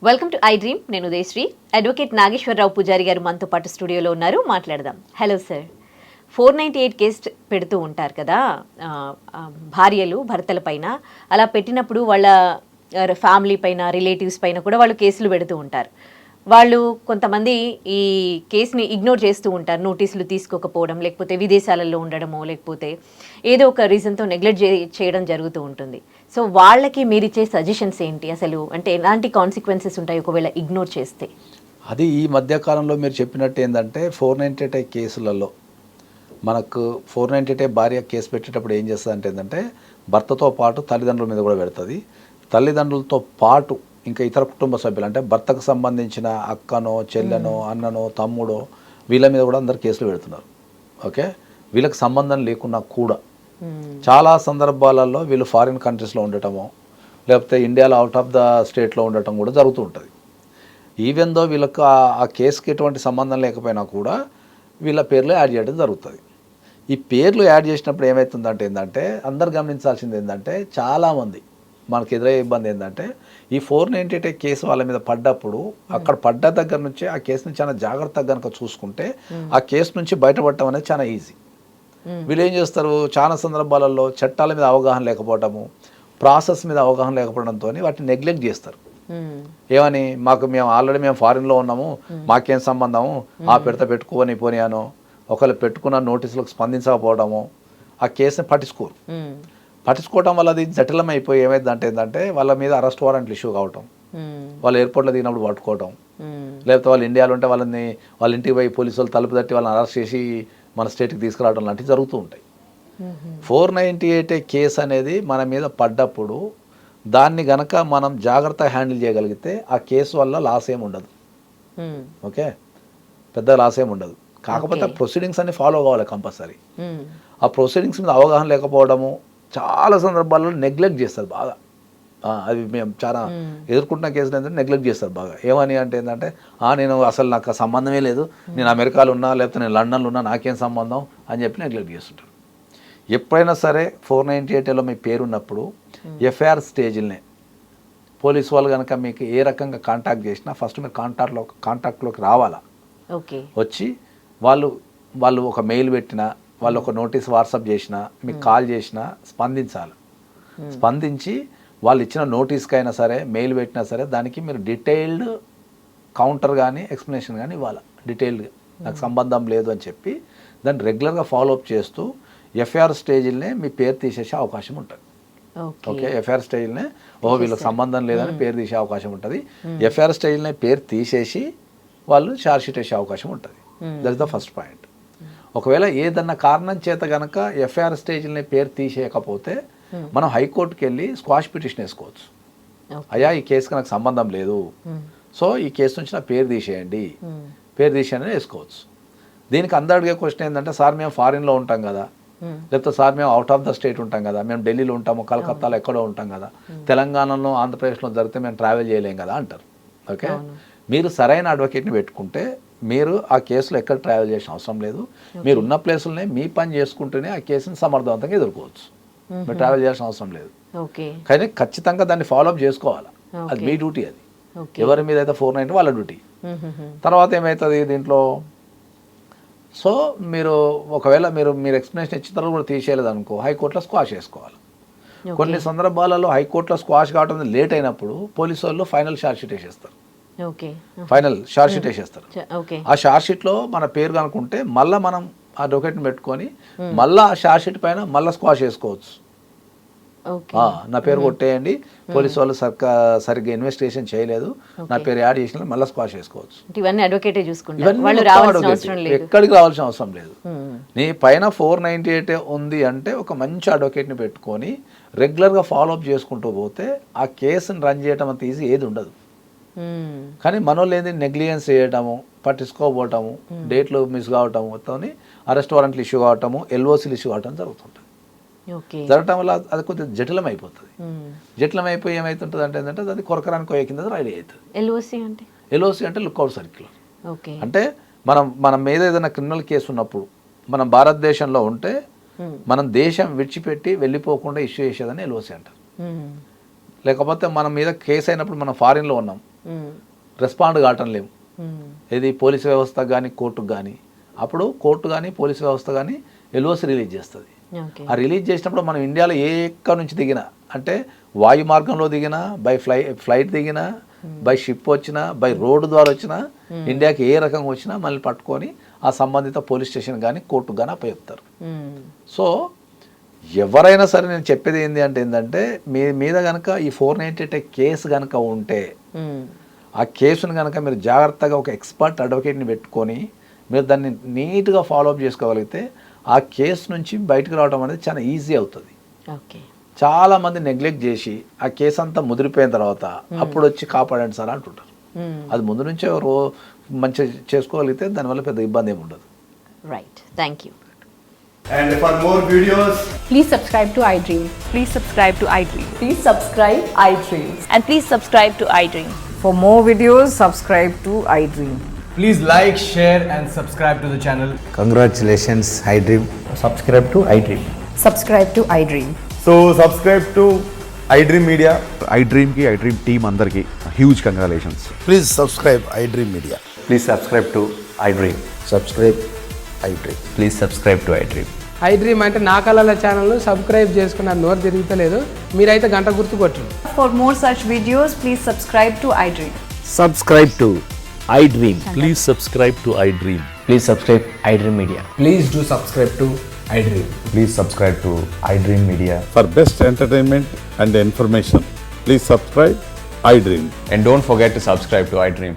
Welcome to I dream. నేను Udayasri. Advocate Nageswararao పూజారి గారు మనతో పాటు స్టూడియోలో ఉన్నారు. మాట్లాడదాం. Hello sir. 498 కేసు పెడుతూ ఉంటారు కదా భార్యలు భర్తల పైన. అలా పెట్టినప్పుడు వాళ్ళ ఫ్యామిలీ పైన, రిలేటివ్స్ పైన కూడా వాళ్ళు కేసులు పెడుతూ ఉంటారు. వాళ్ళు కొంతమంది ఈ కేసుని ఇగ్నోర్ చేస్తూ ఉంటారు, నోటీసులు తీసుకోకపోవడం, లేకపోతే విదేశాలలో ఉండడమో, లేకపోతే ఏదో ఒక రీజన్తో నెగ్లెక్ట్ చేయడం జరుగుతూ ఉంటుంది. సో వాళ్ళకి మీరిచ్చే సజెషన్స్ ఏంటి అసలు? అంటే ఎలాంటి కాన్సిక్వెన్సెస్ ఉంటాయి ఒకవేళ ఇగ్నోర్ చేస్తే? అది ఈ మధ్యకాలంలో మీరు చెప్పినట్టు ఏంటంటే 498 కేసులలో మనకు 498 భార్య కేసు పెట్టేటప్పుడు ఏం చేస్తుంది ఏంటంటే భర్తతో పాటు తల్లిదండ్రుల మీద కూడా పెడుతుంది. తల్లిదండ్రులతో పాటు ఇంకా ఇతర కుటుంబ సభ్యులు అంటే భర్తకు సంబంధించిన అక్కనో, చెల్లెనో, అన్ననో, తమ్ముడో వీళ్ళ మీద కూడా అందరు కేసులు పెడుతున్నారు. ఓకే, వీళ్ళకి సంబంధం లేకున్నా కూడా చాలా సందర్భాలలో వీళ్ళు ఫారిన్ కంట్రీస్లో ఉండటమో, లేకపోతే ఇండియాలో అవుట్ ఆఫ్ ద స్టేట్లో ఉండటం కూడా జరుగుతూ ఉంటుంది. ఈవెన్ దో వీళ్ళకి ఆ కేసుకి ఎటువంటి సంబంధం లేకపోయినా కూడా వీళ్ళ పేర్లు యాడ్ చేయడం జరుగుతుంది. ఈ పేర్లు యాడ్ చేసినప్పుడు ఏమవుతుందంటే ఏంటంటే అందరు గమనించాల్సింది ఏంటంటే చాలామంది మనకు ఎదురయ్యే ఇబ్బంది ఏంటంటే ఈ 498 కేసు వాళ్ళ మీద పడ్డప్పుడు అక్కడ పడ్డ దగ్గర నుంచి ఆ కేసుని చాలా జాగ్రత్తగా కనుక చూసుకుంటే ఆ కేసు నుంచి బయటపడటం అనేది చాలా ఈజీ. వీళ్ళు ఏం చేస్తారు, చాలా సందర్భాలలో చట్టాల మీద అవగాహన లేకపోవటము, ప్రాసెస్ మీద అవగాహన లేకపోవడంతో వాటిని నెగ్లెక్ట్ చేస్తారు. ఏమని, మేము ఆల్రెడీ ఫారిన్లో ఉన్నాము, మాకేం సంబంధము, ఆ పెట్టుకోని పోనీయానో, ఒకళ్ళు పెట్టుకున్న నోటీసులకు స్పందించకపోవడము, ఆ కేసుని పట్టించుకోవడం వల్ల అది జటిలమైపోయి ఏమైందంటే ఏంటంటే వాళ్ళ మీద అరెస్ట్ వారెంట్లు ఇష్యూ కావటం, వాళ్ళు ఎయిర్పోర్ట్లో దిగినప్పుడు పట్టుకోవటం, లేకపోతే వాళ్ళు ఇండియాలో ఉంటే వాళ్ళ ఇంటికి పోయి పోలీసు వాళ్ళు తలుపు తట్టి వాళ్ళని అరెస్ట్ చేసి మన స్టేట్కి తీసుకురావడం లాంటివి జరుగుతూ ఉంటాయి. 498 కేసు అనేది మన మీద పడ్డప్పుడు దాన్ని గనక మనం జాగ్రత్తగా హ్యాండిల్ చేయగలిగితే ఆ కేసు వల్ల లాస్ ఏమి ఉండదు. ఓకే, పెద్ద లాస్ ఏమి ఉండదు. కాకపోతే ఆ ప్రొసీడింగ్స్ అన్ని ఫాలో కావాలి కంపల్సరీ. ఆ ప్రొసీడింగ్స్ మీద అవగాహన లేకపోవడము చాలా సందర్భాల్లో నెగ్లెక్ట్ చేస్తారు బాగా. అది మేము చాలా ఎదుర్కొంటున్న కేసులు ఏంటంటే నెగ్లెక్ట్ చేస్తారు బాగా. ఏమని అంటే ఏంటంటే నేను అసలు నాకు సంబంధమే లేదు, నేను అమెరికాలో ఉన్నా లేకపోతే నేను లండన్లో ఉన్నా, నాకేం సంబంధం అని చెప్పి నెగ్లెక్ట్ చేస్తుంటారు. ఎప్పుడైనా సరే 498లో మీ పేరు ఉన్నప్పుడు ఎఫ్ఐఆర్ స్టేజ్లనే పోలీసు వాళ్ళు కనుక మీకు ఏ రకంగా కాంటాక్ట్ చేసినా ఫస్ట్ మీరు కాంటాక్ట్లోకి రావాలా. వచ్చి వాళ్ళు ఒక మెయిల్ పెట్టినా, వాళ్ళు ఒక నోటీస్ వాట్సాప్ చేసినా, మీకు కాల్ చేసినా స్పందించాలి. స్పందించి వాళ్ళు ఇచ్చిన నోటీస్కైనా సరే, మెయిల్ పెట్టినా సరే దానికి మీరు డీటెయిల్డ్ కౌంటర్ కానీ ఎక్స్ప్లెనేషన్ కానీ ఇవ్వాలి. డీటెయిల్డ్గా నాకు సంబంధం లేదు అని చెప్పి దాన్ని రెగ్యులర్గా ఫాలోఅప్ చేస్తూ ఎఫ్ఐఆర్ స్టేజ్లనే మీ పేరు తీసేసే అవకాశం ఉంటుంది. ఓకే, ఎఫ్ఐఆర్ స్టేజ్లనే వీళ్ళకి సంబంధం లేదని పేరు తీసే అవకాశం ఉంటుంది. ఎఫ్ఐఆర్ స్టేజ్లనే పేరు తీసేసి వాళ్ళు ఛార్జ్ షీట్ వేసే అవకాశం ఉంటుంది. That is the first point. ఒకవేళ ఏదన్నా కారణం చేత కనుక ఎఫ్ఐఆర్ స్టేజ్ని పేరు తీసేయకపోతే మనం హైకోర్టుకి వెళ్ళి స్క్వాష్ పిటిషన్ వేసుకోవచ్చు. అయ్యా ఈ కేసుకి నాకు సంబంధం లేదు, సో ఈ కేసు నుంచి నా పేరు తీసేయండి అని వేసుకోవచ్చు. దీనికి అందరు అడిగే క్వశ్చన్ ఏంటంటే, సార్ మేము ఫారిన్లో ఉంటాం కదా, లేకపోతే సార్ మేము అవుట్ ఆఫ్ ద స్టేట్ ఉంటాం కదా, మేము ఢిల్లీలో ఉంటాము, కలకత్తాలో ఎక్కడో ఉంటాం కదా, తెలంగాణలో ఆంధ్రప్రదేశ్లో జరిగితే మేము ట్రావెల్ చేయలేం కదా అంటారు. ఓకే, మీరు సరైన అడ్వకేట్ని పెట్టుకుంటే మీరు ఆ కేసులో ఎక్కడ ట్రావెల్ చేసిన అవసరం లేదు. మీరు ఉన్న ప్లేసులనే మీ పని చేసుకుంటూనే ఆ కేసుని సమర్థవంతంగా ఎదుర్కోవచ్చు. మీరు ట్రావెల్ చేయాల్సిన అవసరం లేదు. కానీ ఖచ్చితంగా దాన్ని ఫాలోఅప్ చేసుకోవాలి. అది మీ డ్యూటీ. అది ఎవరి మీద అయితే 498 వాళ్ళ డ్యూటీ. తర్వాత ఏమవుతుంది దీంట్లో, సో మీరు ఒకవేళ మీరు ఎక్స్ప్లెనేషన్ ఇచ్చిన తర్వాత కూడా తీసేయలేదు అనుకో, హైకోర్టులో స్క్వాష్ చేసుకోవాలి. కొన్ని సందర్భాలలో హైకోర్టులో స్క్వాష్ కావడం లేట్ అయినప్పుడు పోలీసు వాళ్ళు ఫైనల్ ఛార్జ్ షీట్ వేసేస్తారు. ఫైనల్ ఛార్జ్ షీట్ వేసేస్తారు. ఆ ఛార్జ్ షీట్లో మన పేరు కనుకుంటే మళ్ళీ మనం ఆ డొకెట్ని పెట్టుకొని మళ్ళీ ఆ ఛార్జ్ షీట్ పైన మళ్ళీ స్క్వాష్ చేసుకోవచ్చు. నా పేరు కొట్టేయండి, పోలీసు వాళ్ళు సరిగ్గా ఇన్వెస్టిగేషన్ చేయలేదు, నా పేరు యాడ్ చేసిన మళ్ళీ స్క్వాష్ చేసుకోవచ్చు. ఎక్కడికి రావాల్సిన అవసరం లేదు. నీ పైన 498 ఉంది అంటే ఒక మంచి అడ్వకేట్ని పెట్టుకొని రెగ్యులర్గా ఫాలోఅప్ చేసుకుంటూ పోతే ఆ కేసుని రన్ చేయడం అంత ఈజీ ఏది ఉండదు. కానీ మనోళ్ళు ఏంది నెగ్లిజెన్స్ చేయటము, పట్టించుకోకపోవటము, డేట్లు మిస్ కావటము, అరెస్ట్ వారెంట్లు ఇష్యూ కావటము, ఎల్ఓసీలు ఇష్యూ కావటం జరుగుతుంటుంది. జరగటం వల్ల అది కొద్దిగా జటిలం అయిపోతుంది. జటిలం అయిపోయి ఏమవుతుంటుంది అంటే ఏంటంటే అది కొరకరానికి పోయే కింద రెడీ అవుతుంది. ఎల్ఓసీ అంటే లుక్అవుట్ సర్క్యులర్. అంటే మన మీద ఏదైనా క్రిమినల్ కేసు ఉన్నప్పుడు మనం భారతదేశంలో ఉంటే మనం దేశం విడిచిపెట్టి వెళ్ళిపోకుండా ఇష్యూ చేసేదని ఎల్ఓసీ అంటారు. లేకపోతే మన మీద కేసు అయినప్పుడు మనం ఫారిన్లో ఉన్నాం, రెస్పాండ్ కావటం లేము. ఇది పోలీస్ వ్యవస్థ కానీ కోర్టుకు కానీ, అప్పుడు కోర్టు కానీ పోలీస్ వ్యవస్థ కానీ ఎల్ఓసి రిలీజ్ చేస్తుంది. ఆ రిలీజ్ చేసినప్పుడు మనం ఇండియాలో ఏ ఎక్కడి నుంచి దిగినా, అంటే వాయు మార్గంలో దిగినా, బై ఫ్లైట్ దిగినా, బై షిప్ వచ్చినా, బై రోడ్డు ద్వారా వచ్చినా, ఇండియాకి ఏ రకంగా వచ్చినా మళ్ళీ పట్టుకొని ఆ సంబంధిత పోలీస్ స్టేషన్ కానీ కోర్టుకు కానీ అప్పచెప్తారు. సో ఎవరైనా సరే నేను చెప్పేది ఏంటంటే మీ మీద కనుక ఈ 498 కేసు కనుక ఉంటే, ఆ కేసును కనుక మీరు జాగ్రత్తగా ఒక ఎక్స్పర్ట్ అడ్వకేట్ని పెట్టుకొని మీరు దాన్ని నీట్గా ఫాలోఅప్ చేసుకోగలిగితే ఆ కేసు నుంచి బయటకు రావడం అనేది చాలా ఈజీ అవుతుంది. చాలామంది నెగ్లెక్ట్ చేసి ఆ కేసు అంతా ముదిరిపోయిన తర్వాత అప్పుడు వచ్చి కాపాడండి సార్ అంటుంటారు. అది ముందు నుంచే ఎవరు మంచిగా చేసుకోగలిగితే దానివల్ల పెద్ద ఇబ్బంది ఏమి ఉండదు. Right, thank you. And for more videos, Please subscribe to iDream. Please subscribe to iDream. Please subscribe iDream. And please subscribe to iDream. For more videos, subscribe to iDream. please like, share and subscribe to the channel. Congratulations, iDream. Subscribe to iDream. Subscribe to iDream. So subscribe to iDream Media. iDream ki iDream team andarki huge congratulations. Please subscribe iDream Media. Please subscribe to iDream. Subscribe iDream. Please subscribe to iDream. iDream అంటే నా కళల ఛానల్ను subscribe చేసుకున్న నోరు తిరుగుతలేదు, మీరైతే గంట గుర్తు కొట్టండి. For more such videos, please subscribe to iDream. Subscribe to iDream. Please subscribe to iDream. Please subscribe iDream Media. Please do subscribe to iDream. Please subscribe to iDream Media. For best entertainment and information, please subscribe iDream. And don't forget to subscribe to iDream.